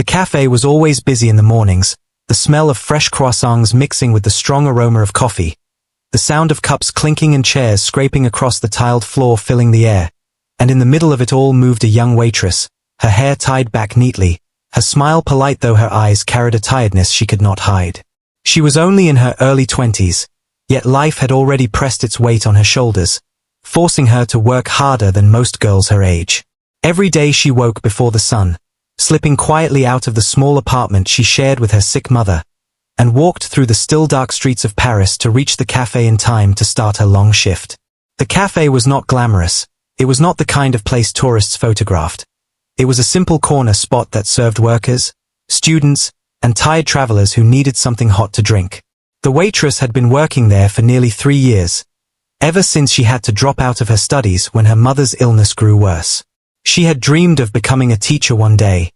The cafe was always busy in the mornings, the smell of fresh croissants mixing with the strong aroma of coffee, the sound of cups clinking and chairs scraping across the tiled floor filling the air, and in the middle of it all moved a young waitress, her hair tied back neatly, her smile polite though her eyes carried a tiredness she could not hide. She was only in her early 20s, yet life had already pressed its weight on her shoulders, forcing her to work harder than most girls her age. Every day she woke before the sun, slipping quietly out of the small apartment she shared with her sick mother, and walked through the still dark streets of Paris to reach the cafe in time to start her long shift. The cafe was not glamorous, it was not the kind of place tourists photographed. It was a simple corner spot that served workers, students, and tired travelers who needed something hot to drink. The waitress had been working there for nearly 3 years, ever since she had to drop out of her studies when her mother's illness grew worse. She had dreamed of becoming a teacher one day,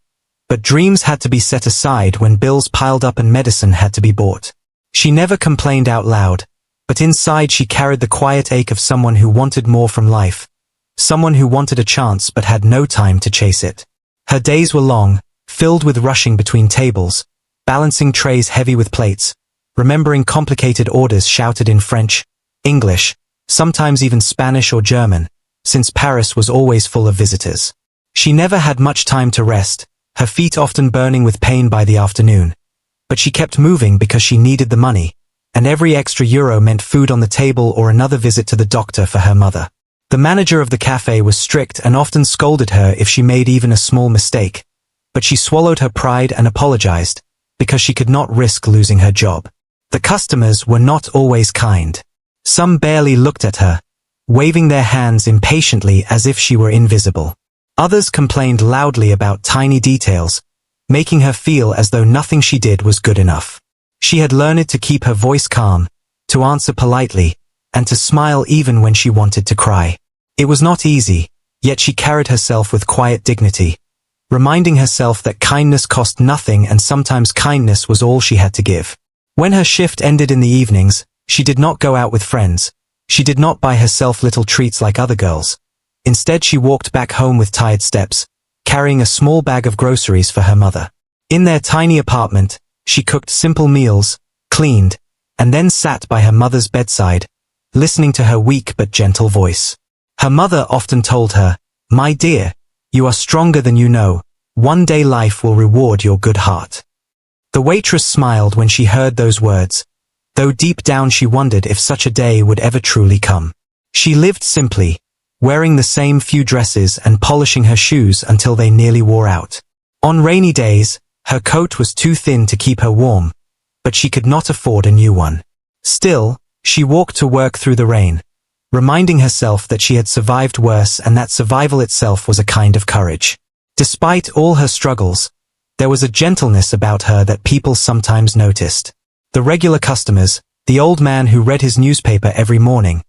but dreams had to be set aside when bills piled up and medicine had to be bought. She never complained out loud, but inside she carried the quiet ache of someone who wanted more from life, someone who wanted a chance but had no time to chase it. Her days were long, filled with rushing between tables, balancing trays heavy with plates, remembering complicated orders shouted in French, English, sometimes even Spanish or German, since Paris was always full of visitors. She never had much time to rest, her feet often burning with pain by the afternoon. But she kept moving because she needed the money, and every extra euro meant food on the table or another visit to the doctor for her mother. The manager of the cafe was strict and often scolded her if she made even a small mistake, but she swallowed her pride and apologized, because she could not risk losing her job. The customers were not always kind. Some barely looked at her, waving their hands impatiently as if she were invisible. Others complained loudly about tiny details, making her feel as though nothing she did was good enough. She had learned to keep her voice calm, to answer politely, and to smile even when she wanted to cry. It was not easy, yet she carried herself with quiet dignity, reminding herself that kindness cost nothing and sometimes kindness was all she had to give. When her shift ended in the evenings, she did not go out with friends. She did not buy herself little treats like other girls. Instead she walked back home with tired steps, carrying a small bag of groceries for her mother. In their tiny apartment, she cooked simple meals, cleaned, and then sat by her mother's bedside, listening to her weak but gentle voice. Her mother often told her, "My dear, you are stronger than you know. One day life will reward your good heart." The waitress smiled when she heard those words, though deep down she wondered if such a day would ever truly come. She lived simply, wearing the same few dresses and polishing her shoes until they nearly wore out. On rainy days, her coat was too thin to keep her warm, but she could not afford a new one. Still, she walked to work through the rain, reminding herself that she had survived worse and that survival itself was a kind of courage. Despite all her struggles, there was a gentleness about her that people sometimes noticed. The regular customers, the old man who read his newspaper every morning,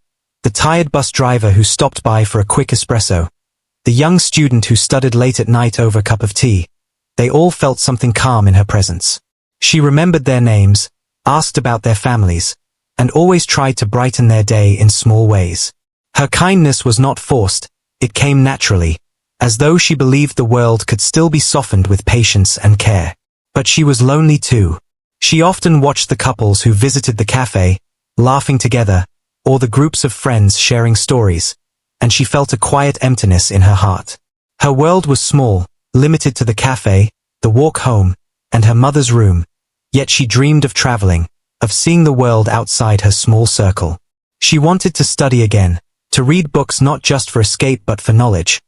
the tired bus driver who stopped by for a quick espresso, the young student who studied late at night over a cup of tea, they all felt something calm in her presence. She remembered their names, asked about their families, and always tried to brighten their day in small ways. Her kindness was not forced, it came naturally, as though she believed the world could still be softened with patience and care. But she was lonely too. She often watched the couples who visited the cafe, laughing together, or the groups of friends sharing stories, and she felt a quiet emptiness in her heart. Her world was small, limited to the cafe, the walk home, and her mother's room, yet she dreamed of traveling, of seeing the world outside her small circle. She wanted to study again, to read books not just for escape but for knowledge,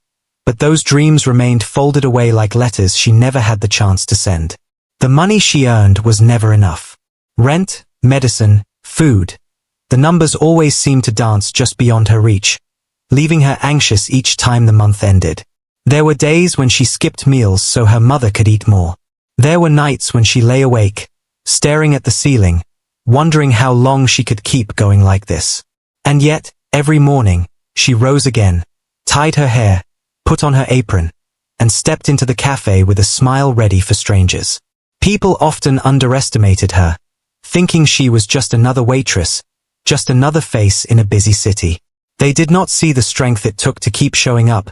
but those dreams remained folded away like letters she never had the chance to send. The money she earned was never enough. Rent, medicine, food. The numbers always seemed to dance just beyond her reach, leaving her anxious each time the month ended. There were days when she skipped meals so her mother could eat more. There were nights when she lay awake, staring at the ceiling, wondering how long she could keep going like this. And yet, every morning, she rose again, tied her hair, put on her apron, and stepped into the cafe with a smile ready for strangers. People often underestimated her, thinking she was just another waitress, just another face in a busy city. They did not see the strength it took to keep showing up,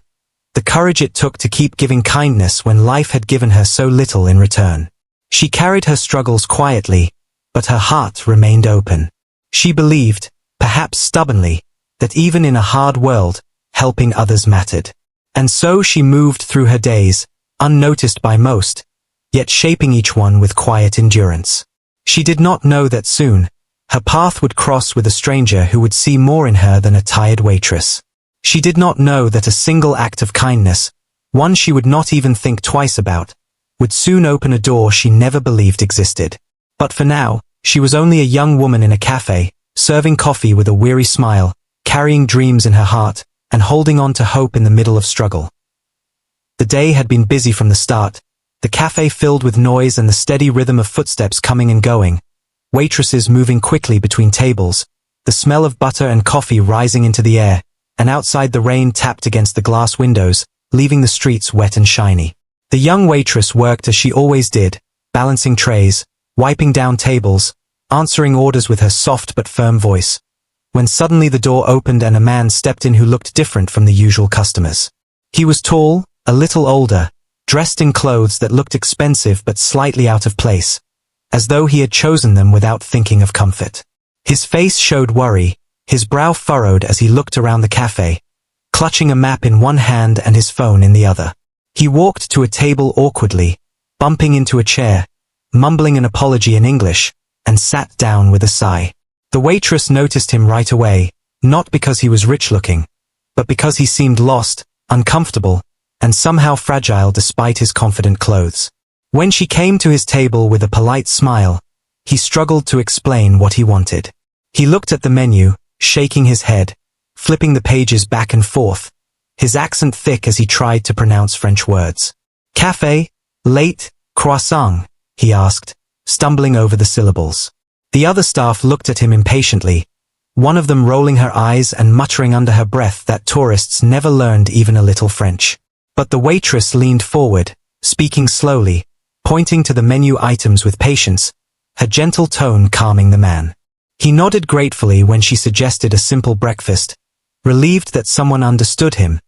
the courage it took to keep giving kindness when life had given her so little in return. She carried her struggles quietly, but her heart remained open. She believed, perhaps stubbornly, that even in a hard world, helping others mattered. And so she moved through her days, unnoticed by most, yet shaping each one with quiet endurance. She did not know that soon, her path would cross with a stranger who would see more in her than a tired waitress. She did not know that a single act of kindness, one she would not even think twice about, would soon open a door she never believed existed. But for now, she was only a young woman in a cafe, serving coffee with a weary smile, carrying dreams in her heart, and holding on to hope in the middle of struggle. The day had been busy from the start, the cafe filled with noise and the steady rhythm of footsteps coming and going, waitresses moving quickly between tables, the smell of butter and coffee rising into the air, and outside the rain tapped against the glass windows, leaving the streets wet and shiny. The young waitress worked as she always did, balancing trays, wiping down tables, answering orders with her soft but firm voice, when suddenly the door opened and a man stepped in who looked different from the usual customers. He was tall, a little older, dressed in clothes that looked expensive but slightly out of place, as though he had chosen them without thinking of comfort. His face showed worry, his brow furrowed as he looked around the cafe, clutching a map in one hand and his phone in the other. He walked to a table awkwardly, bumping into a chair, mumbling an apology in English, and sat down with a sigh. The waitress noticed him right away, not because he was rich-looking, but because he seemed lost, uncomfortable, and somehow fragile despite his confident clothes. When she came to his table with a polite smile, he struggled to explain what he wanted. He looked at the menu, shaking his head, flipping the pages back and forth, his accent thick as he tried to pronounce French words. Café, late, croissant, he asked, stumbling over the syllables. The other staff looked at him impatiently, one of them rolling her eyes and muttering under her breath that tourists never learned even a little French. But the waitress leaned forward, speaking slowly, pointing to the menu items with patience, her gentle tone calming the man. He nodded gratefully when she suggested a simple breakfast, relieved that someone understood him,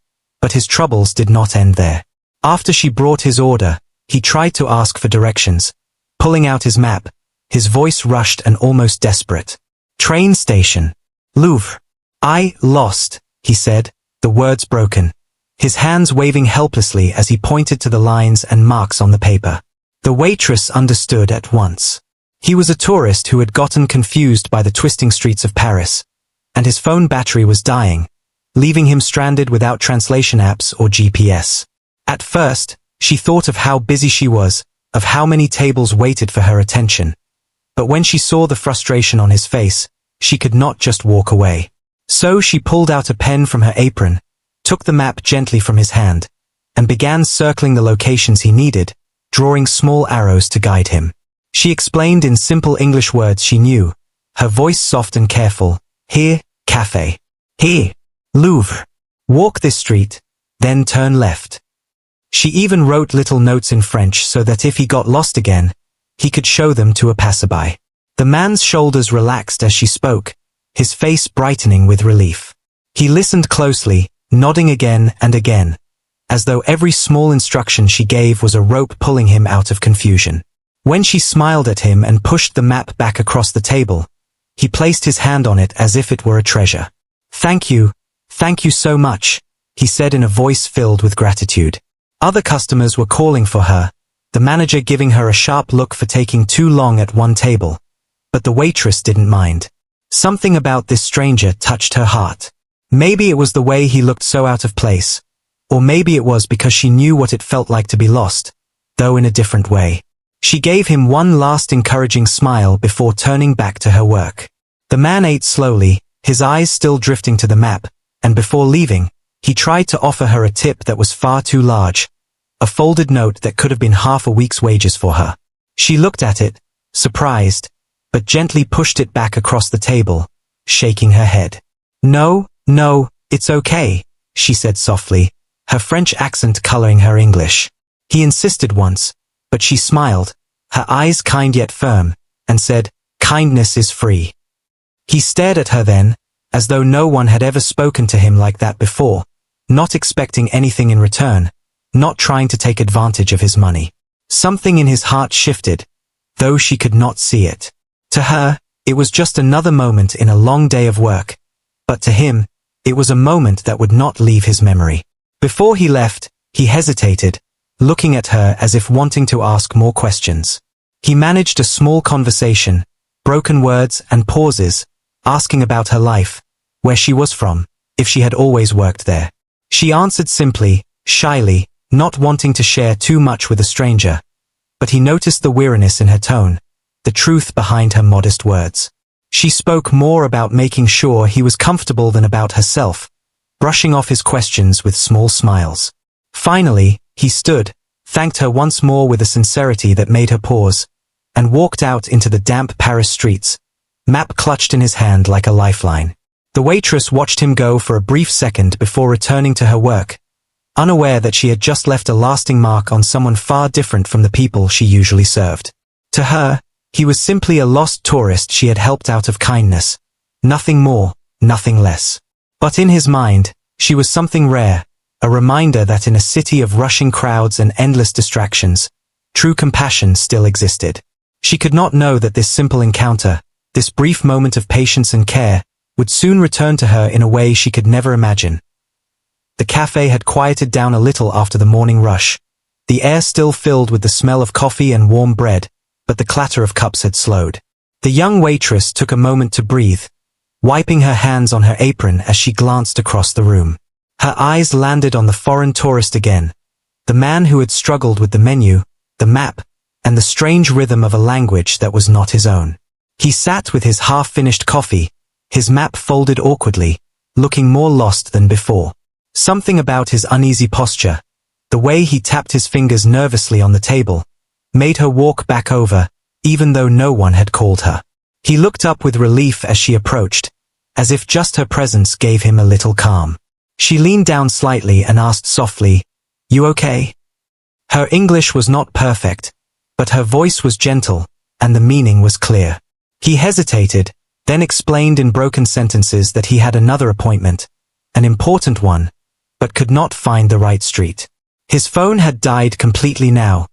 but his troubles did not end there. After she brought his order, he tried to ask for directions, pulling out his map, his voice rushed and almost desperate. Train station. Louvre. I lost, he said, the words broken, his hands waving helplessly as he pointed to the lines and marks on the paper. The waitress understood at once. He was a tourist who had gotten confused by the twisting streets of Paris, and his phone battery was dying, leaving him stranded without translation apps or GPS. At first, she thought of how busy she was, of how many tables waited for her attention. But when she saw the frustration on his face, she could not just walk away. So she pulled out a pen from her apron, took the map gently from his hand, and began circling the locations he needed, drawing small arrows to guide him. She explained in simple English words she knew, her voice soft and careful. Here, café. Here, Louvre. Walk this street, then turn left. She even wrote little notes in French so that if he got lost again, he could show them to a passerby. The man's shoulders relaxed as she spoke, his face brightening with relief. He listened closely, nodding again and again, as though every small instruction she gave was a rope pulling him out of confusion. When she smiled at him and pushed the map back across the table, he placed his hand on it as if it were a treasure. Thank you so much, he said in a voice filled with gratitude. Other customers were calling for her, the manager giving her a sharp look for taking too long at one table. But the waitress didn't mind. Something about this stranger touched her heart. Maybe it was the way he looked so out of place, or maybe it was because she knew what it felt like to be lost, though in a different way. She gave him one last encouraging smile before turning back to her work. The man ate slowly, his eyes still drifting to the map, and before leaving, he tried to offer her a tip that was far too large, a folded note that could have been half a week's wages for her. She looked at it, surprised, but gently pushed it back across the table, shaking her head. No, it's okay, she said softly, her French accent coloring her English. He insisted once, but she smiled, her eyes kind yet firm, and said, kindness is free. He stared at her then, as though no one had ever spoken to him like that before, not expecting anything in return, not trying to take advantage of his money. Something in his heart shifted, though she could not see it. To her, it was just another moment in a long day of work, but to him, it was a moment that would not leave his memory. Before he left, he hesitated, looking at her as if wanting to ask more questions. He managed a small conversation, broken words and pauses, asking about her life, where she was from, if she had always worked there. She answered simply, shyly, not wanting to share too much with a stranger, but he noticed the weariness in her tone, the truth behind her modest words. She spoke more about making sure he was comfortable than about herself, brushing off his questions with small smiles. Finally, he stood, thanked her once more with a sincerity that made her pause, and walked out into the damp Paris streets, map clutched in his hand like a lifeline. The waitress watched him go for a brief second before returning to her work, unaware that she had just left a lasting mark on someone far different from the people she usually served. To her, he was simply a lost tourist she had helped out of kindness. Nothing more, nothing less. But in his mind, she was something rare, a reminder that in a city of rushing crowds and endless distractions, true compassion still existed. She could not know that this simple encounter, this brief moment of patience and care, would soon return to her in a way she could never imagine. The cafe had quieted down a little after the morning rush, the air still filled with the smell of coffee and warm bread, but the clatter of cups had slowed. The young waitress took a moment to breathe, wiping her hands on her apron as she glanced across the room. Her eyes landed on the foreign tourist again, the man who had struggled with the menu, the map, and the strange rhythm of a language that was not his own. He sat with his half-finished coffee, his map folded awkwardly, looking more lost than before. Something about his uneasy posture, the way he tapped his fingers nervously on the table, made her walk back over, even though no one had called her. He looked up with relief as she approached, as if just her presence gave him a little calm. She leaned down slightly and asked softly, "You okay?" Her English was not perfect, but her voice was gentle, and the meaning was clear. He hesitated, then explained in broken sentences that he had another appointment, an important one, but could not find the right street. His phone had died completely now,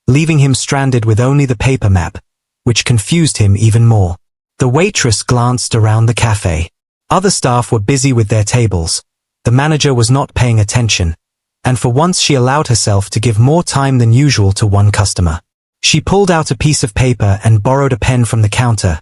leaving him stranded with only the paper map, which confused him even more. The waitress glanced around the cafe. Other staff were busy with their tables. The manager was not paying attention, and for once she allowed herself to give more time than usual to one customer. She pulled out a piece of paper and borrowed a pen from the counter,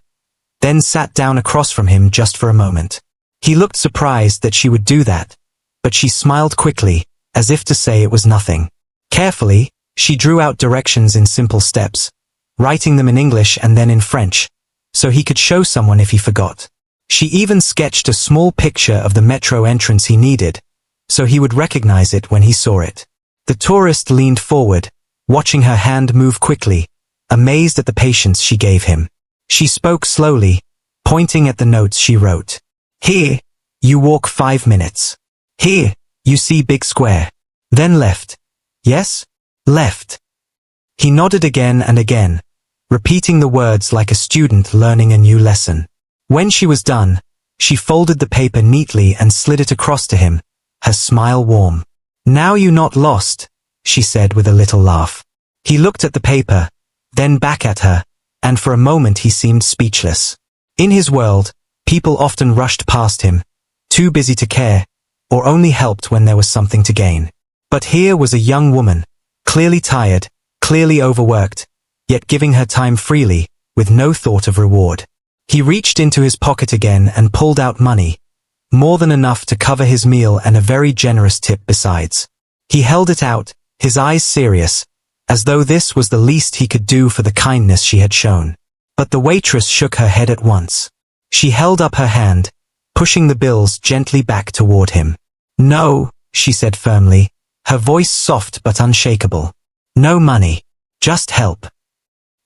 then sat down across from him just for a moment. He looked surprised that she would do that, but she smiled quickly, as if to say it was nothing. Carefully, she drew out directions in simple steps, writing them in English and then in French, so he could show someone if he forgot. She even sketched a small picture of the metro entrance he needed, so he would recognize it when he saw it. The tourist leaned forward, watching her hand move quickly, amazed at the patience she gave him. She spoke slowly, pointing at the notes she wrote. "Here, you walk 5 minutes. Here, you see big square. Then left. Yes? Left." He nodded again and again, repeating the words like a student learning a new lesson. When she was done, she folded the paper neatly and slid it across to him, her smile warm. "Now you not lost," she said with a little laugh. He looked at the paper, then back at her, and for a moment he seemed speechless. In his world, people often rushed past him, too busy to care, or only helped when there was something to gain. But here was a young woman, clearly tired, clearly overworked, yet giving her time freely, with no thought of reward. He reached into his pocket again and pulled out money, more than enough to cover his meal and a very generous tip besides. He held it out, his eyes serious, as though this was the least he could do for the kindness she had shown. But the waitress shook her head at once. She held up her hand, pushing the bills gently back toward him. "No," she said firmly, her voice soft but unshakable. "No money. Just help."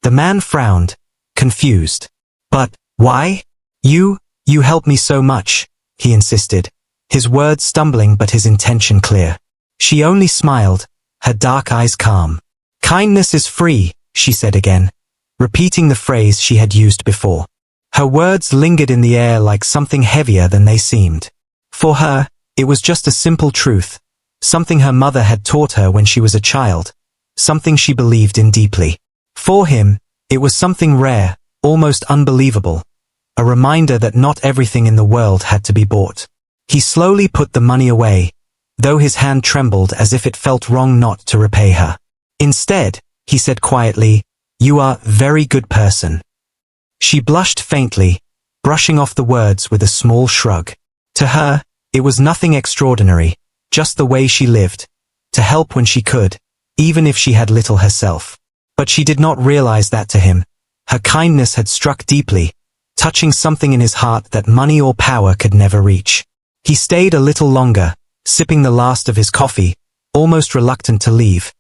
The man frowned, confused. "But why? You help me so much," he insisted, his words stumbling but his intention clear. She only smiled, her dark eyes calm. "Kindness is free," she said again, repeating the phrase she had used before. Her words lingered in the air like something heavier than they seemed. For her, It was just a simple truth, something her mother had taught her when she was a child, something she believed in deeply. For him, it was something rare, almost unbelievable, a reminder that not everything in the world had to be bought. He slowly put the money away, though his hand trembled as if it felt wrong not to repay her. Instead, he said quietly, "You are a very good person." She blushed faintly, brushing off the words with a small shrug. To her, it was nothing extraordinary, just the way she lived, to help when she could, even if she had little herself. But she did not realize that to him. Her kindness had struck deeply, touching something in his heart that money or power could never reach. He stayed a little longer, sipping the last of his coffee, almost reluctant to leave,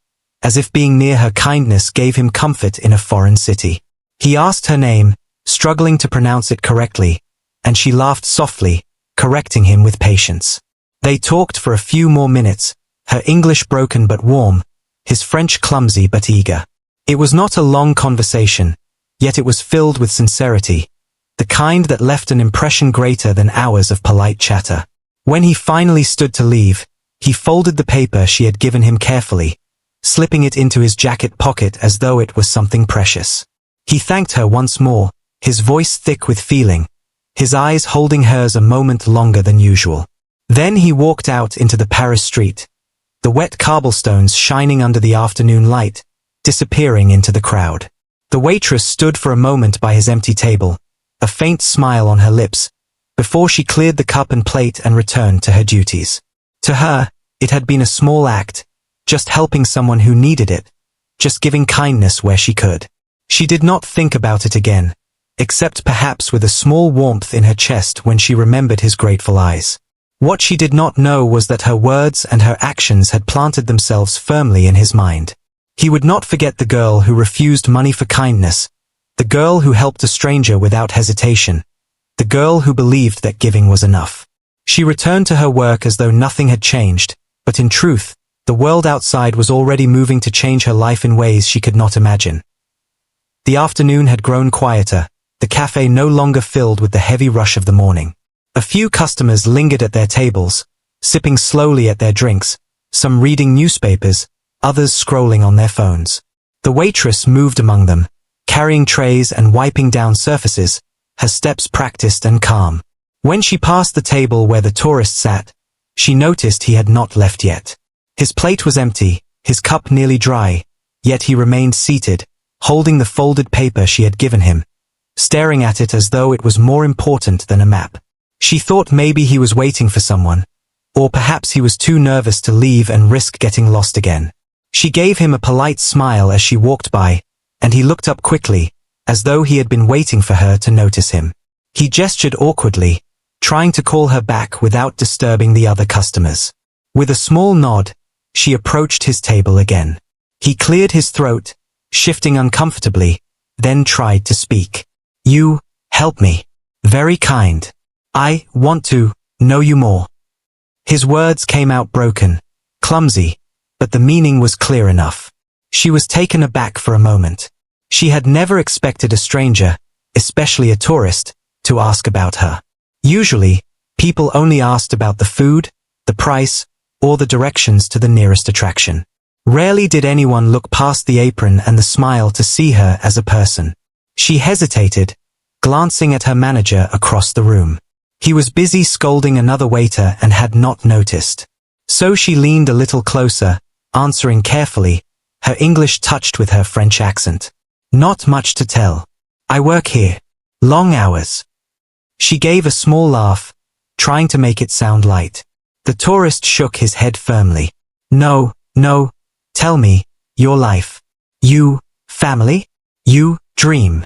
as if being near her kindness gave him comfort in a foreign city. He asked her name, struggling to pronounce it correctly, and she laughed softly, correcting him with patience. They talked for a few more minutes, her English broken but warm, his French clumsy but eager. It was not a long conversation, yet it was filled with sincerity, the kind that left an impression greater than hours of polite chatter. When he finally stood to leave, he folded the paper she had given him carefully, slipping it into his jacket pocket as though it was something precious. He thanked her once more, his voice thick with feeling, his eyes holding hers a moment longer than usual. Then he walked out into the Paris street, the wet cobblestones shining under the afternoon light, disappearing into the crowd. The waitress stood for a moment by his empty table, a faint smile on her lips, before she cleared the cup and plate and returned to her duties. To her, it had been a small act, just helping someone who needed it, just giving kindness where she could. She did not think about it again, except perhaps with a small warmth in her chest when she remembered his grateful eyes. What she did not know was that her words and her actions had planted themselves firmly in his mind. He would not forget the girl who refused money for kindness, the girl who helped a stranger without hesitation, the girl who believed that giving was enough. She returned to her work as though nothing had changed, but in truth, the world outside was already moving to change her life in ways she could not imagine. The afternoon had grown quieter, the cafe no longer filled with the heavy rush of the morning. A few customers lingered at their tables, sipping slowly at their drinks, some reading newspapers, others scrolling on their phones. The waitress moved among them, carrying trays and wiping down surfaces, her steps practiced and calm. When she passed the table where the tourist sat, she noticed he had not left yet. His plate was empty, his cup nearly dry, yet he remained seated, holding the folded paper she had given him, staring at it as though it was more important than a map. She thought maybe he was waiting for someone, or perhaps he was too nervous to leave and risk getting lost again. She gave him a polite smile as she walked by, and he looked up quickly, as though he had been waiting for her to notice him. He gestured awkwardly, trying to call her back without disturbing the other customers. With a small nod, she approached his table again. He cleared his throat, shifting uncomfortably, then tried to speak. "You help me. Very kind. I want to know you more." His words came out broken, clumsy, but the meaning was clear enough. She was taken aback for a moment. She had never expected a stranger, especially a tourist, to ask about her. Usually, people only asked about the food, the price, or the directions to the nearest attraction. Rarely did anyone look past the apron and the smile to see her as a person. She hesitated, glancing at her manager across the room. He was busy scolding another waiter and had not noticed. So she leaned a little closer, answering carefully, her English touched with her French accent. "Not much to tell. I work here. Long hours." She gave a small laugh, trying to make it sound light. The tourist shook his head firmly. No, tell me, your life. You, family? You, dream."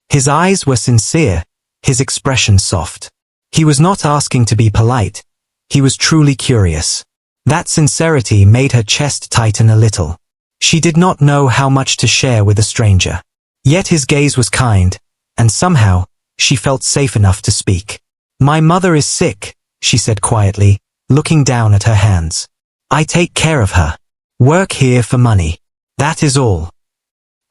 His eyes were sincere, his expression soft. He was not asking to be polite, he was truly curious. That sincerity made her chest tighten a little. She did not know how much to share with a stranger. Yet his gaze was kind, and somehow, she felt safe enough to speak. "My mother is sick," she said quietly, looking down at her hands. "I take care of her. Work here for money. That is all."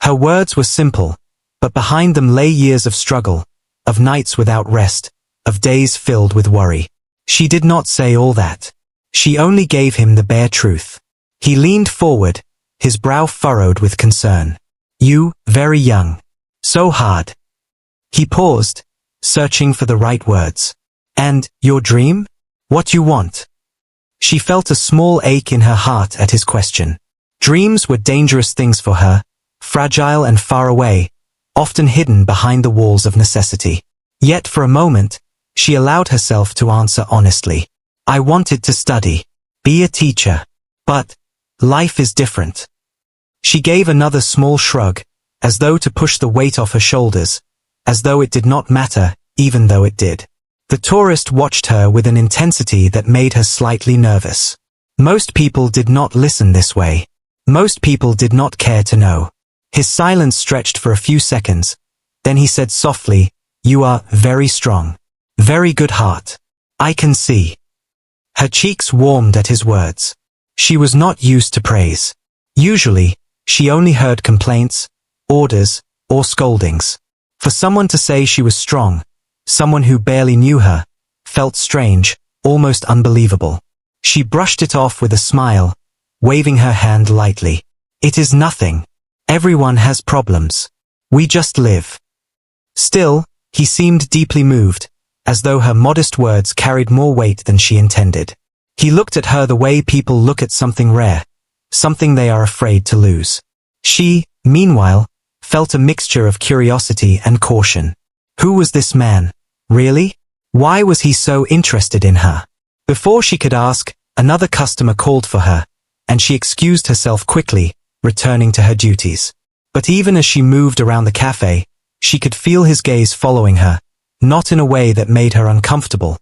Her words were simple, but behind them lay years of struggle, of nights without rest, of days filled with worry. She did not say all that. She only gave him the bare truth. He leaned forward, his brow furrowed with concern. You, very young. So hard. He paused, searching for the right words. And, your dream? What you want? She felt a small ache in her heart at his question. Dreams were dangerous things for her, fragile and far away, often hidden behind the walls of necessity. Yet for a moment, she allowed herself to answer honestly. I wanted to study, be a teacher. But, life is different. She gave another small shrug, as though to push the weight off her shoulders, as though it did not matter, even though it did. The tourist watched her with an intensity that made her slightly nervous. Most people did not listen this way. Most people did not care to know. His silence stretched for a few seconds. Then he said softly, You are very strong. Very good heart. I can see. Her cheeks warmed at his words. She was not used to praise. Usually, she only heard complaints, orders, or scoldings. For someone to say she was strong, someone who barely knew her, felt strange, almost unbelievable. She brushed it off with a smile, waving her hand lightly. It is nothing. Everyone has problems. We just live. Still, he seemed deeply moved, as though her modest words carried more weight than she intended. He looked at her the way people look at something rare, something they are afraid to lose. She, meanwhile, felt a mixture of curiosity and caution. Who was this man? Really? Why was he so interested in her? Before she could ask, another customer called for her, and she excused herself quickly, returning to her duties. But even as she moved around the cafe, she could feel his gaze following her, not in a way that made her uncomfortable,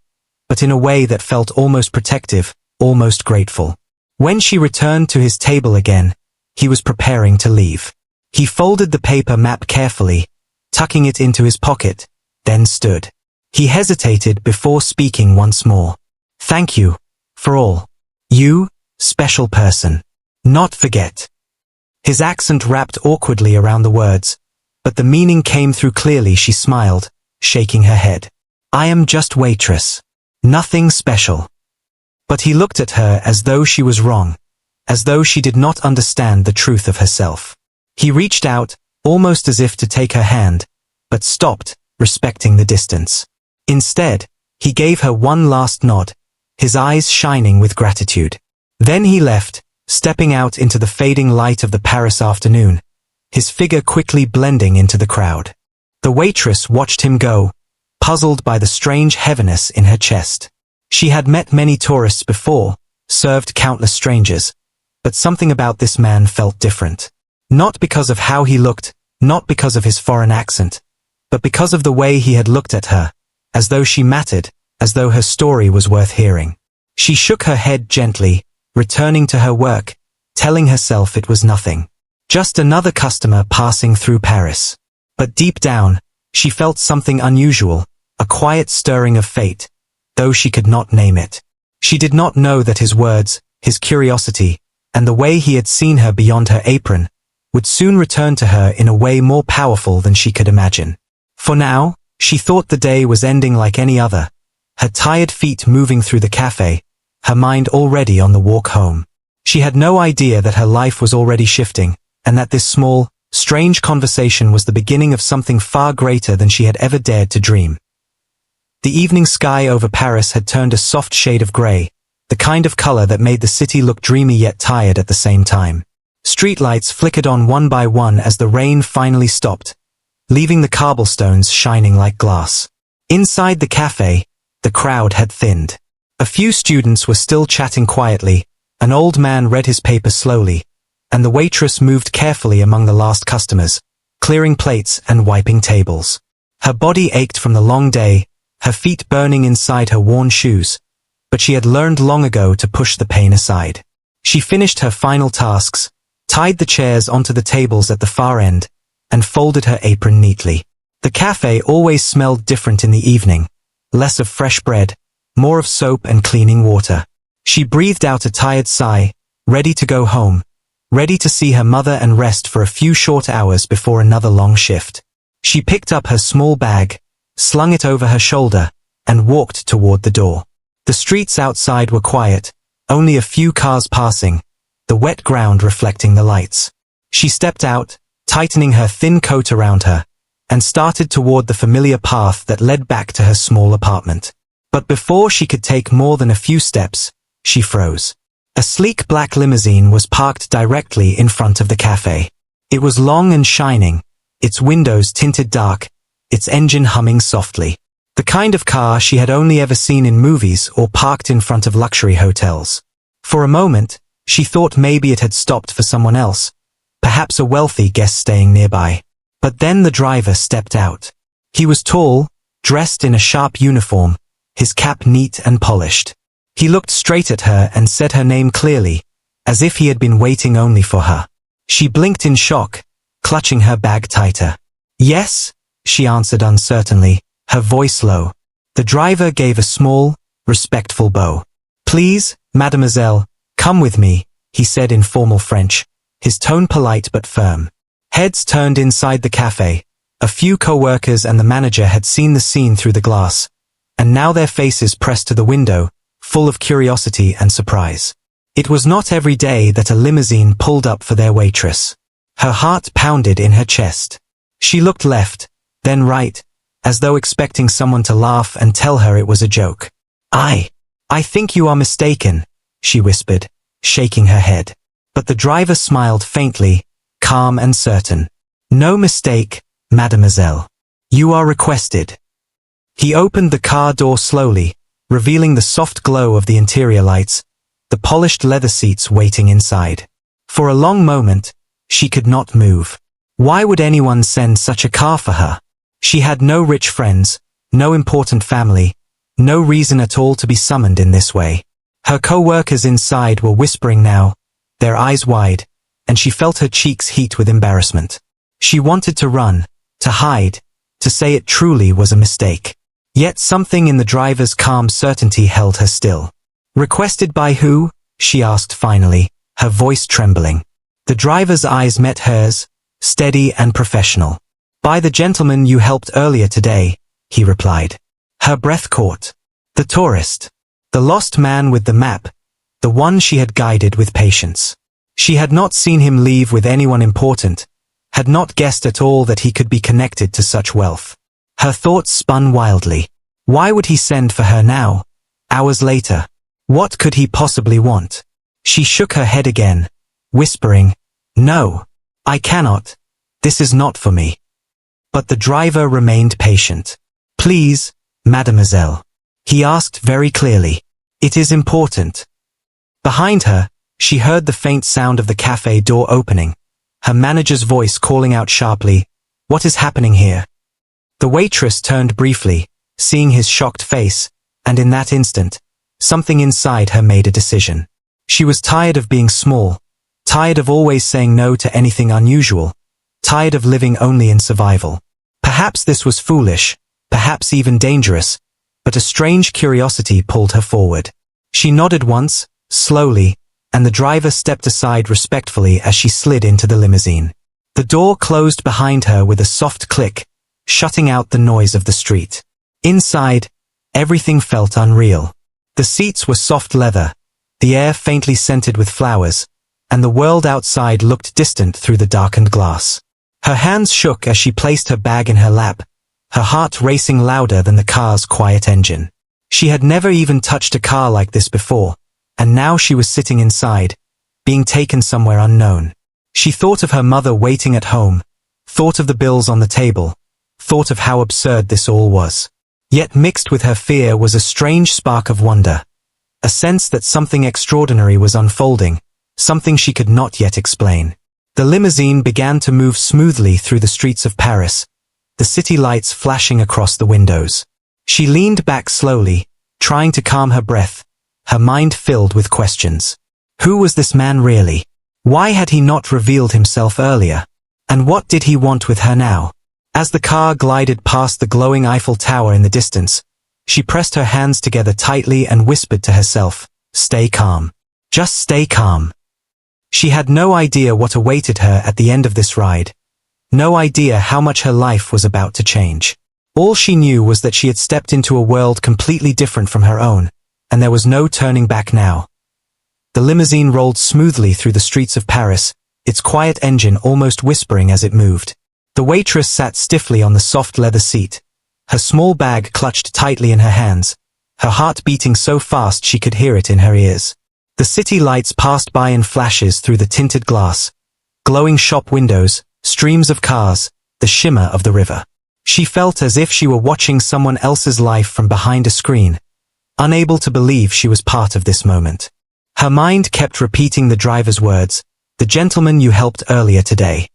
but in a way that felt almost protective, almost grateful. When she returned to his table again, he was preparing to leave. He folded the paper map carefully, tucking it into his pocket, then stood. He hesitated before speaking once more. Thank you, for all. You, special person. Not forget. His accent wrapped awkwardly around the words, but the meaning came through clearly. She smiled, shaking her head. I am just Waitress. Nothing special. But he looked at her as though she was wrong, as though she did not understand the truth of herself. He reached out, almost as if to take her hand, but stopped, respecting the distance. Instead, he gave her one last nod, his eyes shining with gratitude. Then he left, stepping out into the fading light of the Paris afternoon, his figure quickly blending into the crowd. The waitress watched him go, puzzled by the strange heaviness in her chest. She had met many tourists before, served countless strangers, but something about this man felt different. Not because of how he looked, not because of his foreign accent, but because of the way he had looked at her, as though she mattered, as though her story was worth hearing. She shook her head gently, returning to her work, telling herself it was nothing. Just another customer passing through Paris. But deep down, she felt something unusual, a quiet stirring of fate, though she could not name it. She did not know that his words, his curiosity, and the way he had seen her beyond her apron, would soon return to her in a way more powerful than she could imagine. For now, she thought the day was ending like any other, her tired feet moving through the cafe, her mind already on the walk home. She had no idea that her life was already shifting, and that this small, strange conversation was the beginning of something far greater than she had ever dared to dream. The evening sky over Paris had turned a soft shade of grey, the kind of color that made the city look dreamy yet tired at the same time. Streetlights flickered on one by one as the rain finally stopped, leaving the cobblestones shining like glass. Inside the cafe, the crowd had thinned. A few students were still chatting quietly, an old man read his paper slowly, and the waitress moved carefully among the last customers, clearing plates and wiping tables. Her body ached from the long day, her feet burning inside her worn shoes, but she had learned long ago to push the pain aside. She finished her final tasks, tied the chairs onto the tables at the far end, and folded her apron neatly. The cafe always smelled different in the evening, less of fresh bread, more of soap and cleaning water. She breathed out a tired sigh, ready to go home, ready to see her mother and rest for a few short hours before another long shift. She picked up her small bag, slung it over her shoulder, and walked toward the door. The streets outside were quiet, only a few cars passing, the wet ground reflecting the lights. She stepped out, tightening her thin coat around her, and started toward the familiar path that led back to her small apartment. But before she could take more than a few steps, she froze. A sleek black limousine was parked directly in front of the cafe. It was long and shining, its windows tinted dark, its engine humming softly. The kind of car she had only ever seen in movies or parked in front of luxury hotels. For a moment, she thought maybe it had stopped for someone else, perhaps a wealthy guest staying nearby. But then the driver stepped out. He was tall, dressed in a sharp uniform, his cap neat and polished. He looked straight at her and said her name clearly, as if he had been waiting only for her. She blinked in shock, clutching her bag tighter. "Yes," she answered uncertainly, her voice low. The driver gave a small, respectful bow. "Please, mademoiselle, come with me," he said in formal French, his tone polite but firm. Heads turned inside the cafe. A few co-workers and the manager had seen the scene through the glass, and now their faces pressed to the window, full of curiosity and surprise. It was not every day that a limousine pulled up for their waitress. Her heart pounded in her chest. She looked left, then right, as though expecting someone to laugh and tell her it was a joke. I think you are mistaken," she whispered, shaking her head. But the driver smiled faintly, calm and certain. "No mistake, mademoiselle. You are requested." He opened the car door slowly, revealing the soft glow of the interior lights, the polished leather seats waiting inside. For a long moment, she could not move. Why would anyone send such a car for her? She had no rich friends, no important family, no reason at all to be summoned in this way. Her co-workers inside were whispering now, their eyes wide, and she felt her cheeks heat with embarrassment. She wanted to run, to hide, to say it truly was a mistake. Yet something in the driver's calm certainty held her still. "Requested by who?" she asked finally, her voice trembling. The driver's eyes met hers, steady and professional. "By the gentleman you helped earlier today," he replied. Her breath caught. The tourist. The lost man with the map, the one she had guided with patience. She had not seen him leave with anyone important, had not guessed at all that he could be connected to such wealth. Her thoughts spun wildly. Why would he send for her now, hours later? What could he possibly want? She shook her head again, whispering, "No, I cannot. This is not for me." But the driver remained patient. "Please, mademoiselle," he asked very clearly. "It is important." Behind her, she heard the faint sound of the cafe door opening, her manager's voice calling out sharply, "What is happening here?" The waitress turned briefly, seeing his shocked face, and in that instant, something inside her made a decision. She was tired of being small, tired of always saying no to anything unusual, tired of living only in survival. Perhaps this was foolish, perhaps even dangerous, but a strange curiosity pulled her forward. She nodded once, slowly, and the driver stepped aside respectfully as she slid into the limousine. The door closed behind her with a soft click, shutting out the noise of the street. Inside, everything felt unreal. The seats were soft leather, the air faintly scented with flowers, and the world outside looked distant through the darkened glass. Her hands shook as she placed her bag in her lap, her heart racing louder than the car's quiet engine. She had never even touched a car like this before, and now she was sitting inside, being taken somewhere unknown. She thought of her mother waiting at home, thought of the bills on the table, thought of how absurd this all was. Yet mixed with her fear was a strange spark of wonder, a sense that something extraordinary was unfolding, something she could not yet explain. The limousine began to move smoothly through the streets of Paris, the city lights flashing across the windows. She leaned back slowly, trying to calm her breath, her mind filled with questions. Who was this man really? Why had he not revealed himself earlier? And what did he want with her now? As the car glided past the glowing Eiffel Tower in the distance, she pressed her hands together tightly and whispered to herself, "Stay calm. Just stay calm." She had no idea what awaited her at the end of this ride, no idea how much her life was about to change. All she knew was that she had stepped into a world completely different from her own, and there was no turning back now. The limousine rolled smoothly through the streets of Paris, its quiet engine almost whispering as it moved. The waitress sat stiffly on the soft leather seat, her small bag clutched tightly in her hands, her heart beating so fast she could hear it in her ears. The city lights passed by in flashes through the tinted glass, glowing shop windows, streams of cars, the shimmer of the river. She felt as if she were watching someone else's life from behind a screen, unable to believe she was part of this moment. Her mind kept repeating the driver's words, "The gentleman you helped earlier today."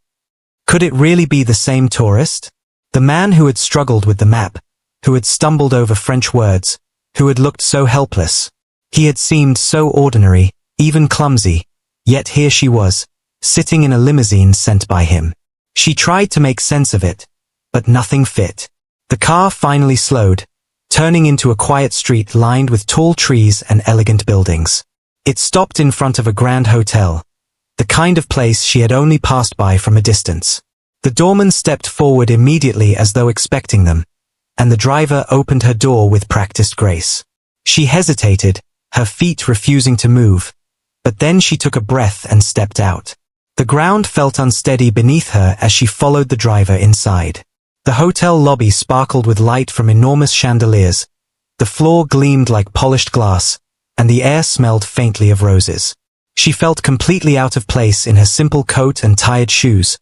Could it really be the same tourist? The man who had struggled with the map, who had stumbled over French words, who had looked so helpless. He had seemed so ordinary, even clumsy, yet here she was, sitting in a limousine sent by him. She tried to make sense of it, but nothing fit. The car finally slowed, turning into a quiet street lined with tall trees and elegant buildings. It stopped in front of a grand hotel, the kind of place she had only passed by from a distance. The doorman stepped forward immediately as though expecting them, and the driver opened her door with practiced grace. She hesitated, her feet refusing to move, but then she took a breath and stepped out. The ground felt unsteady beneath her as she followed the driver inside. The hotel lobby sparkled with light from enormous chandeliers, the floor gleamed like polished glass, and the air smelled faintly of roses. She felt completely out of place in her simple coat and tired shoes,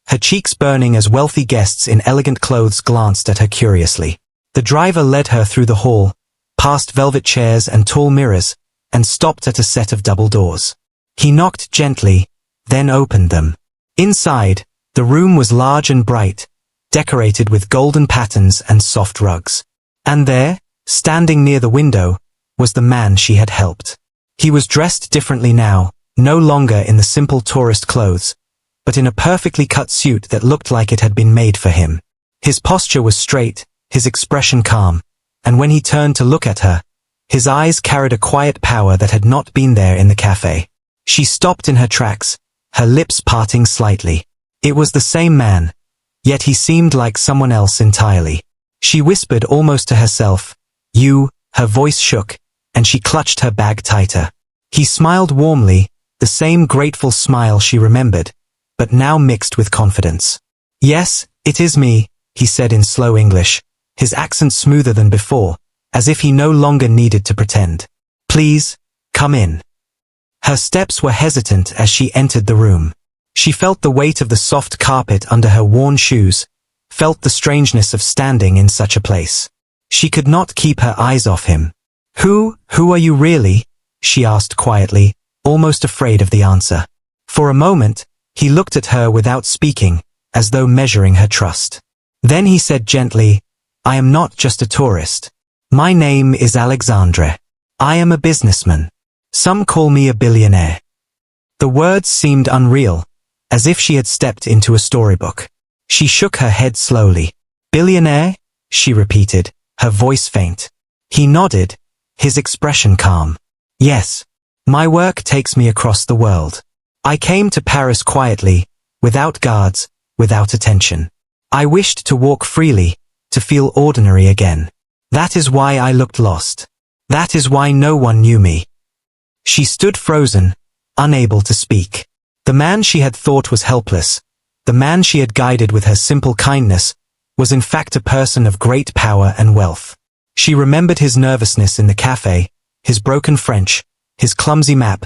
her cheeks burning as wealthy guests in elegant clothes glanced at her curiously. The driver led her through the hall, past velvet chairs and tall mirrors, and stopped at a set of double doors. He knocked gently, then opened them. Inside, the room was large and bright, decorated with golden patterns and soft rugs. And there, standing near the window, was the man she had helped. He was dressed differently now, no longer in the simple tourist clothes, but in a perfectly cut suit that looked like it had been made for him. His posture was straight, his expression calm, and when he turned to look at her, his eyes carried a quiet power that had not been there in the cafe. She stopped in her tracks, her lips parting slightly. It was the same man, yet he seemed like someone else entirely. She whispered almost to herself, "You," her voice shook, and she clutched her bag tighter. He smiled warmly, the same grateful smile she remembered, but now mixed with confidence. "Yes, it is me," he said in slow English, his accent smoother than before, as if he no longer needed to pretend. "Please, come in." Her steps were hesitant as she entered the room. She felt the weight of the soft carpet under her worn shoes, felt the strangeness of standing in such a place. She could not keep her eyes off him. Who are you really?" she asked quietly, almost afraid of the answer. For a moment, he looked at her without speaking, as though measuring her trust. Then he said gently, "I am not just a tourist. My name is Alexandre. I am a businessman. Some call me a billionaire." The words seemed unreal, as if she had stepped into a storybook. She shook her head slowly. "Billionaire?" she repeated, her voice faint. He nodded, his expression calm. "Yes. My work takes me across the world. I came to Paris quietly, without guards, without attention. I wished to walk freely, to feel ordinary again. That is why I looked lost. That is why no one knew me." She stood frozen, unable to speak. The man she had thought was helpless, the man she had guided with her simple kindness, was in fact a person of great power and wealth. She remembered his nervousness in the cafe, his broken French, his clumsy map,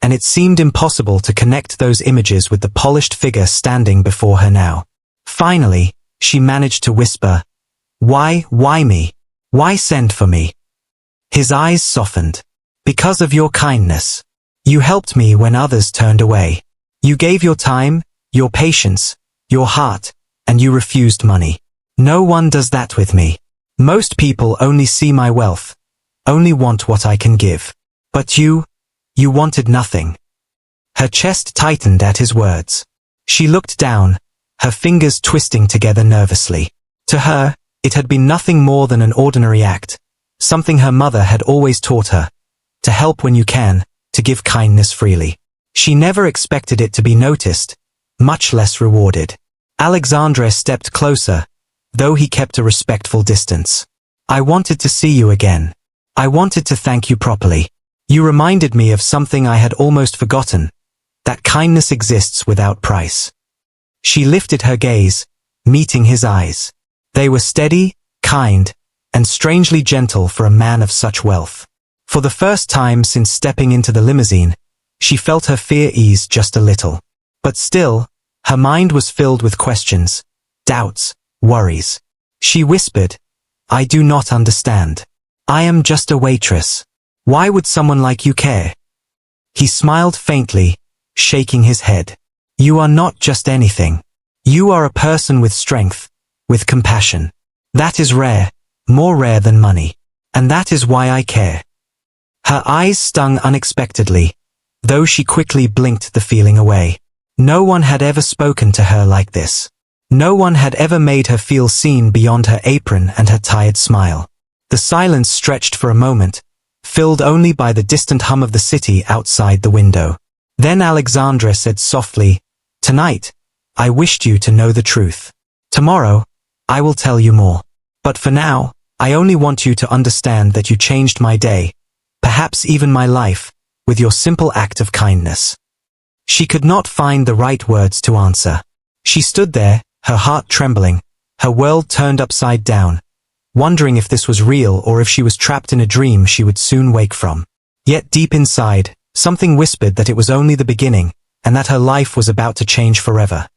and it seemed impossible to connect those images with the polished figure standing before her now. Finally, she managed to whisper, Why me? Why send for me?" His eyes softened. "Because of your kindness. You helped me when others turned away. You gave your time, your patience, your heart, and you refused money. No one does that with me. Most people only see my wealth, only want what I can give. But you wanted nothing." Her chest tightened at his words. She looked down, her fingers twisting together nervously. To her, it had been nothing more than an ordinary act, something her mother had always taught her, to help when you can, to give kindness freely. She never expected it to be noticed, much less rewarded. Alexandre stepped closer, though he kept a respectful distance. "I wanted to see you again. I wanted to thank you properly. You reminded me of something I had almost forgotten, that kindness exists without price. She lifted her gaze, meeting his eyes. They were steady, kind, and strangely gentle for a man of such wealth. For the first time since stepping into the limousine, she felt her fear ease just a little. But still, her mind was filled with questions, doubts, worries. She whispered, "I do not understand. I am just a waitress. Why would someone like you care?" He smiled faintly, shaking his head. "You are not just anything. You are a person with strength, with compassion. That is rare, more rare than money. And that is why I care." Her eyes stung unexpectedly, though she quickly blinked the feeling away. No one had ever spoken to her like this. No one had ever made her feel seen beyond her apron and her tired smile. The silence stretched for a moment, filled only by the distant hum of the city outside the window. Then Alexandra said softly, "Tonight, I wished you to know the truth. Tomorrow, I will tell you more. But for now, I only want you to understand that you changed my day, perhaps even my life, with your simple act of kindness." She could not find the right words to answer. She stood there, her heart trembling, her world turned upside down, wondering if this was real or if she was trapped in a dream she would soon wake from. Yet deep inside, something whispered that it was only the beginning, and that her life was about to change forever.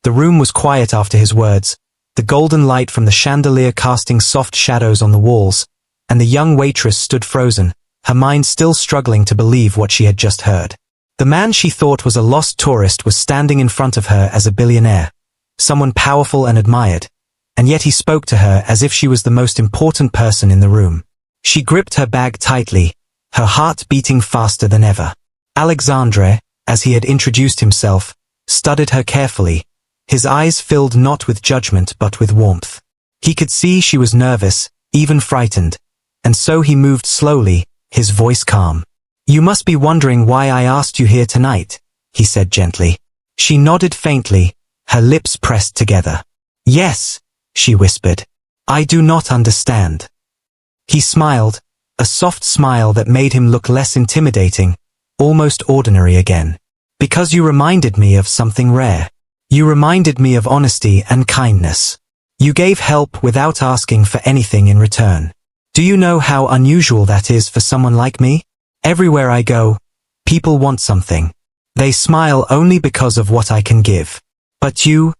The room was quiet after his words, the golden light from the chandelier casting soft shadows on the walls, and the young waitress stood frozen, her mind still struggling to believe what she had just heard. The man she thought was a lost tourist was standing in front of her as a billionaire, someone powerful and admired, and yet he spoke to her as if she was the most important person in the room. She gripped her bag tightly, her heart beating faster than ever. Alexandre, as he had introduced himself, studied her carefully, his eyes filled not with judgment but with warmth. He could see she was nervous, even frightened, and so he moved slowly, his voice calm. "You must be wondering why I asked you here tonight," he said gently. She nodded faintly, her lips pressed together. "Yes," she whispered. "I do not understand." He smiled, a soft smile that made him look less intimidating, almost ordinary again. "Because you reminded me of something rare. You reminded me of honesty and kindness. You gave help without asking for anything in return. Do you know how unusual that is for someone like me? Everywhere I go, people want something. They smile only because of what I can give. But you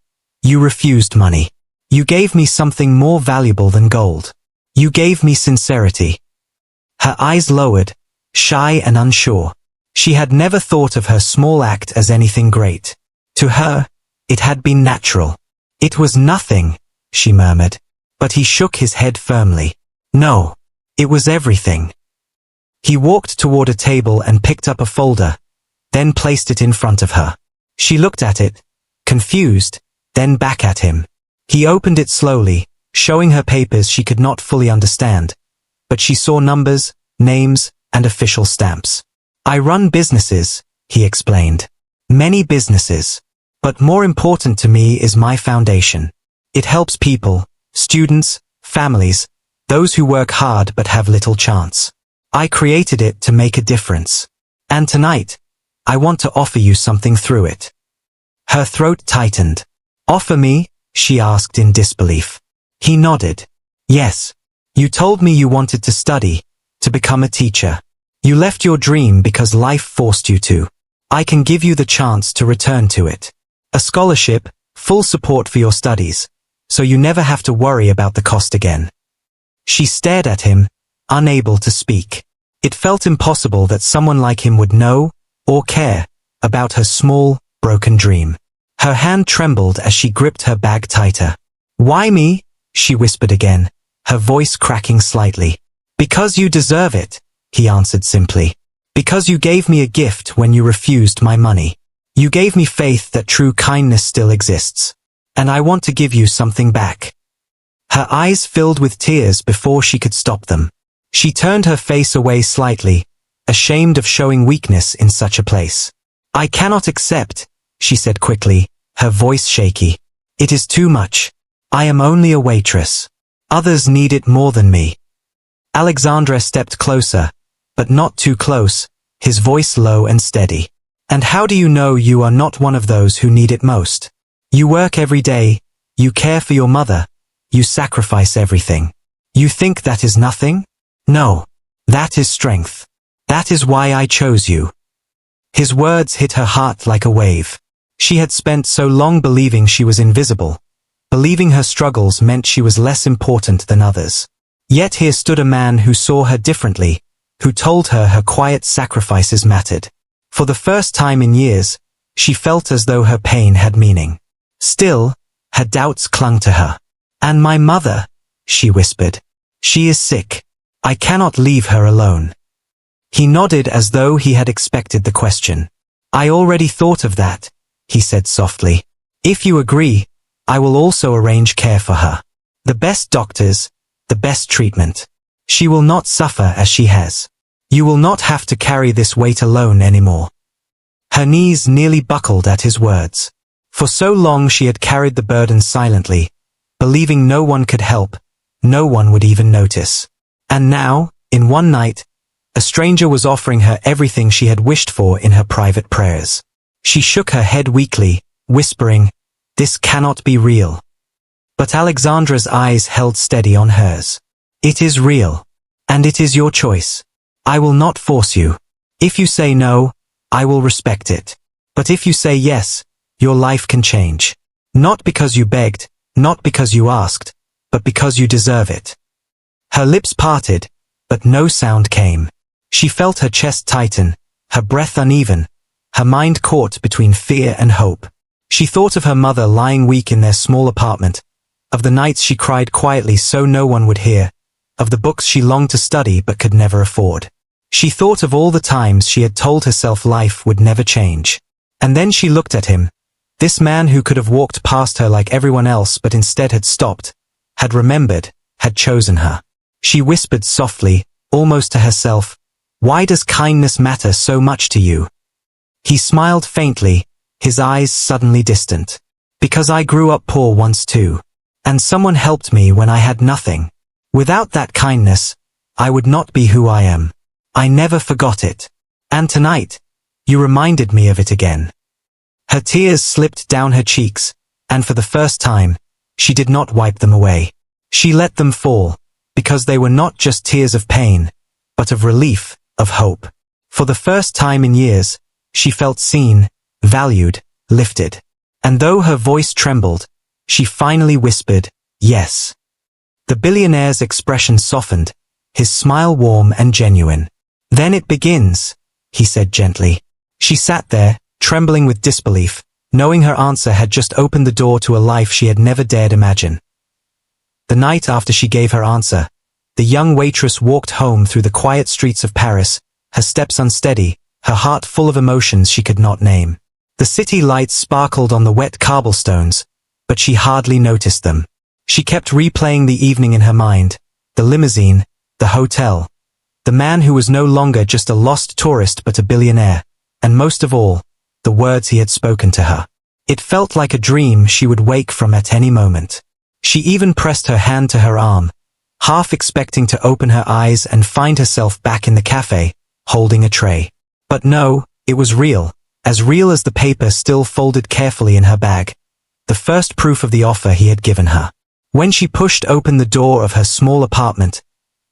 refused money. You gave me something more valuable than gold. You gave me sincerity." Her eyes lowered, shy and unsure. She had never thought of her small act as anything great. To her, it had been natural. "It was nothing," she murmured. But he shook his head firmly. "No, it was everything." He walked toward a table and picked up a folder, then placed it in front of her. She looked at it, confused, then back at him. He opened it slowly, showing her papers she could not fully understand, but she saw numbers, names, and official stamps. "I run businesses," he explained. "Many businesses. But more important to me is my foundation. It helps people, students, families, those who work hard but have little chance. I created it to make a difference. And tonight, I want to offer you something through it." Her throat tightened. "Offer me?" she asked in disbelief. He nodded. "Yes. You told me you wanted to study, to become a teacher. You left your dream because life forced you to. I can give you the chance to return to it. A scholarship, full support for your studies, so you never have to worry about the cost again." She stared at him, unable to speak. It felt impossible that someone like him would know, or care, about her small, broken dream. Her hand trembled as she gripped her bag tighter. "Why me?" she whispered again, her voice cracking slightly. "Because you deserve it," he answered simply. "Because you gave me a gift when you refused my money. You gave me faith that true kindness still exists. And I want to give you something back." Her eyes filled with tears before she could stop them. She turned her face away slightly, ashamed of showing weakness in such a place. "I cannot accept," she said quickly, her voice shaky. "It is too much. I am only a waitress. Others need it more than me." Alexandra stepped closer, but not too close, his voice low and steady. And how do you know you are not one of those who need it most? You work every day, you care for your mother, you sacrifice everything. You think that is nothing? No. That is strength. That is why I chose you. His words hit her heart like a wave. She had spent so long believing she was invisible, believing her struggles meant she was less important than others. Yet here stood a man who saw her differently, who told her her quiet sacrifices mattered. For the first time in years, she felt as though her pain had meaning. Still, her doubts clung to her. "And my mother," she whispered. "She is sick. I cannot leave her alone." He nodded as though he had expected the question. "I already thought of that," he said softly. "If you agree, I will also arrange care for her. The best doctors, the best treatment. She will not suffer as she has. You will not have to carry this weight alone anymore." Her knees nearly buckled at his words. For so long she had carried the burden silently, believing no one could help, no one would even notice. And now, in one night, a stranger was offering her everything she had wished for in her private prayers. She shook her head weakly, whispering, "This cannot be real." But Alexandra's eyes held steady on hers. "It is real. And it is your choice. I will not force you. If you say no, I will respect it. But if you say yes, your life can change. Not because you begged, not because you asked, but because you deserve it." Her lips parted, but no sound came. She felt her chest tighten, her breath uneven, her mind caught between fear and hope. She thought of her mother lying weak in their small apartment, of the nights she cried quietly so no one would hear, of the books she longed to study but could never afford. She thought of all the times she had told herself life would never change. And then she looked at him, this man who could have walked past her like everyone else but instead had stopped, had remembered, had chosen her. She whispered softly, almost to herself, "Why does kindness matter so much to you?" He smiled faintly, his eyes suddenly distant. "Because I grew up poor once too. And someone helped me when I had nothing. Without that kindness, I would not be who I am. I never forgot it. And tonight, you reminded me of it again." Her tears slipped down her cheeks, and for the first time, she did not wipe them away. She let them fall, because they were not just tears of pain, but of relief, of hope. For the first time in years, she felt seen, valued, lifted. And though her voice trembled, she finally whispered, "Yes." The billionaire's expression softened, his smile warm and genuine. "Then it begins," he said gently. She sat there, trembling with disbelief, knowing her answer had just opened the door to a life she had never dared imagine. The night after she gave her answer, the young waitress walked home through the quiet streets of Paris, her steps unsteady, her heart full of emotions she could not name. The city lights sparkled on the wet cobblestones, but she hardly noticed them. She kept replaying the evening in her mind, the limousine, the hotel, the man who was no longer just a lost tourist but a billionaire, and most of all, the words he had spoken to her. It felt like a dream she would wake from at any moment. She even pressed her hand to her arm, half expecting to open her eyes and find herself back in the cafe, holding a tray. But no, it was real as the paper still folded carefully in her bag, the first proof of the offer he had given her. When she pushed open the door of her small apartment,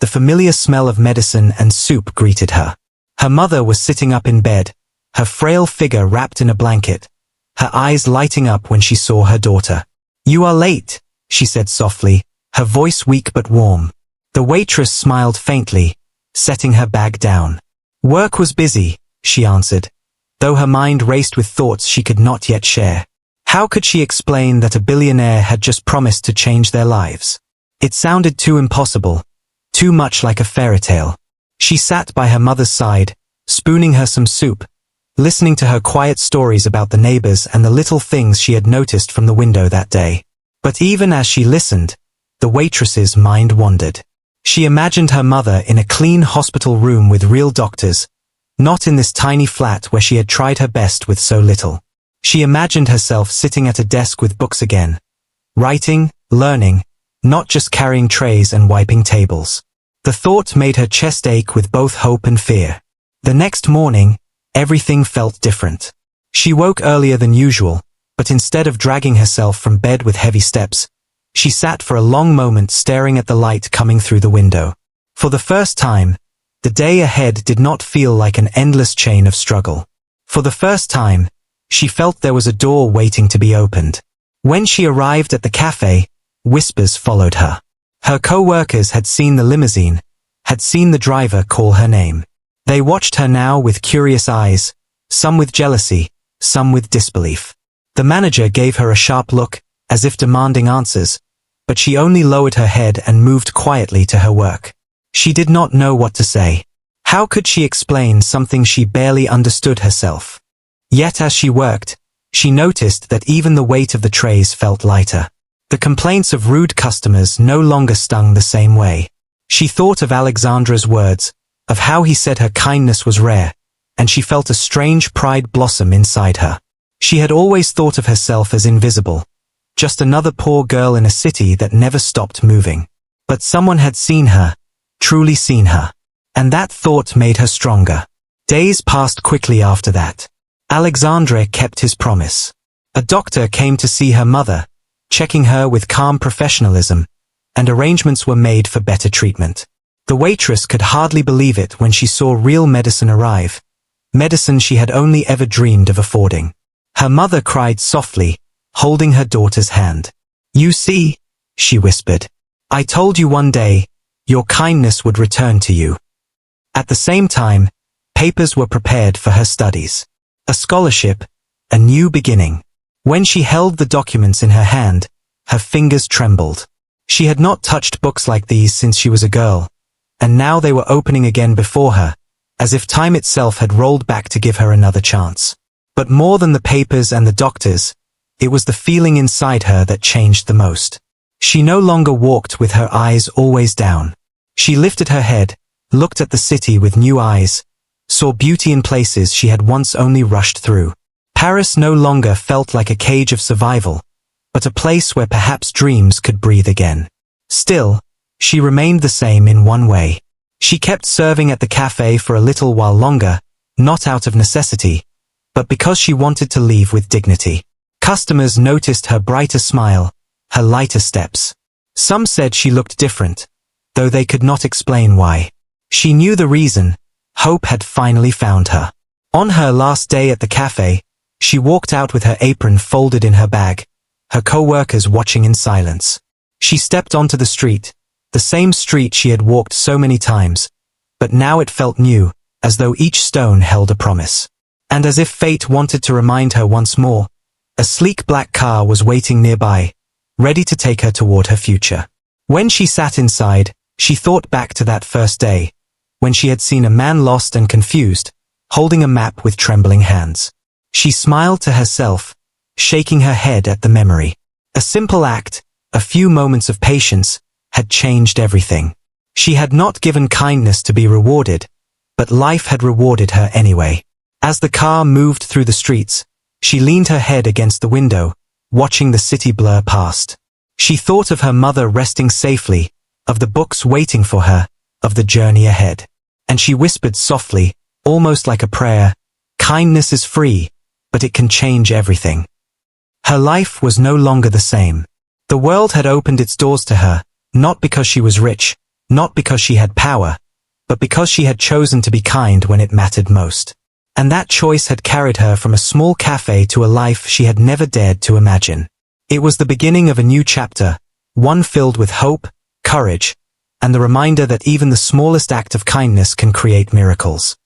the familiar smell of medicine and soup greeted her. Her mother was sitting up in bed, her frail figure wrapped in a blanket, her eyes lighting up when she saw her daughter. "You are late," she said softly, her voice weak but warm. The waitress smiled faintly, setting her bag down. "Work was busy," she answered, though her mind raced with thoughts she could not yet share. How could she explain that a billionaire had just promised to change their lives? It sounded too impossible, too much like a fairy tale. She sat by her mother's side, spooning her some soup, listening to her quiet stories about the neighbors and the little things she had noticed from the window that day. But even as she listened, the waitress's mind wandered. She imagined her mother in a clean hospital room with real doctors, not in this tiny flat where she had tried her best with so little. She imagined herself sitting at a desk with books again, writing, learning, not just carrying trays and wiping tables. The thought made her chest ache with both hope and fear. The next morning, everything felt different. She woke earlier than usual, but instead of dragging herself from bed with heavy steps, she sat for a long moment staring at the light coming through the window. For the first time, the day ahead did not feel like an endless chain of struggle. For the first time, she felt there was a door waiting to be opened. When she arrived at the cafe, whispers followed her. Her co-workers had seen the limousine, had seen the driver call her name. They watched her now with curious eyes, some with jealousy, some with disbelief. The manager gave her a sharp look, as if demanding answers, but she only lowered her head and moved quietly to her work. She did not know what to say. How could she explain something she barely understood herself? Yet as she worked, she noticed that even the weight of the trays felt lighter. The complaints of rude customers no longer stung the same way. She thought of Alexandra's words, of how he said her kindness was rare, and she felt a strange pride blossom inside her. She had always thought of herself as invisible, just another poor girl in a city that never stopped moving. But someone had seen her, truly seen her, and that thought made her stronger. Days passed quickly after that. Alexandre kept his promise. A doctor came to see her mother, checking her with calm professionalism, and arrangements were made for better treatment. The waitress could hardly believe it when she saw real medicine arrive, medicine she had only ever dreamed of affording. Her mother cried softly, holding her daughter's hand. "You see," she whispered, "I told you one day, your kindness would return to you." At the same time, papers were prepared for her studies. A scholarship, a new beginning. When she held the documents in her hand, her fingers trembled. She had not touched books like these since she was a girl, and now they were opening again before her, as if time itself had rolled back to give her another chance. But more than the papers and the doctors, it was the feeling inside her that changed the most. She no longer walked with her eyes always down. She lifted her head, looked at the city with new eyes, saw beauty in places she had once only rushed through. Paris no longer felt like a cage of survival, but a place where perhaps dreams could breathe again. Still, she remained the same in one way. She kept serving at the cafe for a little while longer, not out of necessity, but because she wanted to leave with dignity. Customers noticed her brighter smile, her lighter steps. Some said she looked different, though they could not explain why. She knew the reason. Hope had finally found her. On her last day at the cafe, she walked out with her apron folded in her bag, her co-workers watching in silence. She stepped onto the street, the same street she had walked so many times, but now it felt new, as though each stone held a promise. And as if fate wanted to remind her once more, a sleek black car was waiting nearby, ready to take her toward her future. When she sat inside, she thought back to that first day, when she had seen a man lost and confused, holding a map with trembling hands. She smiled to herself, shaking her head at the memory. A simple act, a few moments of patience, had changed everything. She had not given kindness to be rewarded, but life had rewarded her anyway. As the car moved through the streets, she leaned her head against the window, watching the city blur past. She thought of her mother resting safely, of the books waiting for her, of the journey ahead. And she whispered softly, almost like a prayer, "Kindness is free, but it can change everything." Her life was no longer the same. The world had opened its doors to her, not because she was rich, not because she had power, but because she had chosen to be kind when it mattered most. And that choice had carried her from a small cafe to a life she had never dared to imagine. It was the beginning of a new chapter, one filled with hope, courage, and the reminder that even the smallest act of kindness can create miracles.